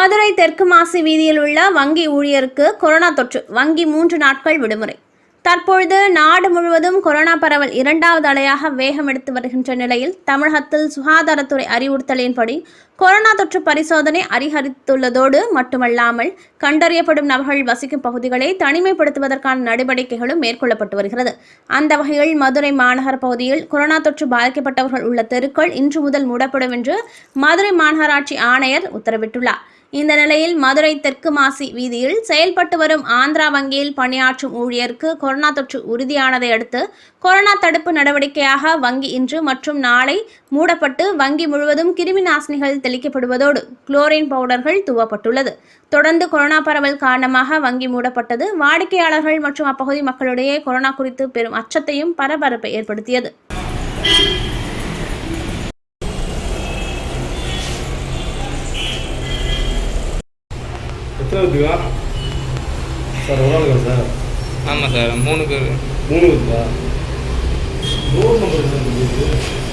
மதுரை தெற்கு மாசி வீதியில் உள்ள வங்கி ஊழியருக்கு கொரோனா தொற்று. வங்கி 3 நாட்கள் விடுமுறை. தற்பொழுது நாடு முழுவதும் கொரோனா பரவல் 2வது அலையாக வேகம் எடுத்து வருகின்ற நிலையில் தமிழகத்தில் சுகாதாரத்துறை அறிவுறுத்தலின்படி கொரோனா தொற்று பரிசோதனை அதிகரித்துள்ளதோடு மட்டுமல்லாமல் கண்டறியப்படும் நபர்கள் வசிக்கும் பகுதிகளை தனிமைப்படுத்துவதற்கான நடவடிக்கைகளும் மேற்கொள்ளப்பட்டு வருகிறது. அந்த வகையில் மதுரை மாநகர பகுதியில் கொரோனா தொற்று பாதிக்கப்பட்டவர்கள் உள்ள தெருக்கள் இன்று முதல் மூடப்படும் என்று மதுரை மாநகராட்சி ஆணையர் உத்தரவிட்டுள்ளார். இந்த நிலையில் மதுரை தெற்கு மாசி வீதியில் செயல்பட்டு வரும் ஆந்திரா வங்கியில் பணியாற்றும் ஊழியருக்கு கொரோனா தொற்று உறுதியானதை அடுத்து கொரோனா தடுப்பு நடவடிக்கையாக வங்கி இன்று மற்றும் நாளை மூடப்பட்டு வங்கி முழுவதும் கிருமி நாசினிகள் தெளிக்கப்படுவதோடு குளோரின் பவுடர்கள் தூவப்பட்டுள்ளது. தொடர்ந்து கொரோனா பரவல் காரணமாக வங்கி மூடப்பட்டது வாடிக்கையாளர்கள் மற்றும் அப்பகுதி மக்களிடையே கொரோனா குறித்து பெரும் அச்சத்தையும் பரபரப்பை ஏற்படுத்தியது. சார் ஒரு ஆளுக்கா சார்? ஆமாம் சார், 3 பேர். 3 இருக்கா? டோர் நம்பர் என்ன?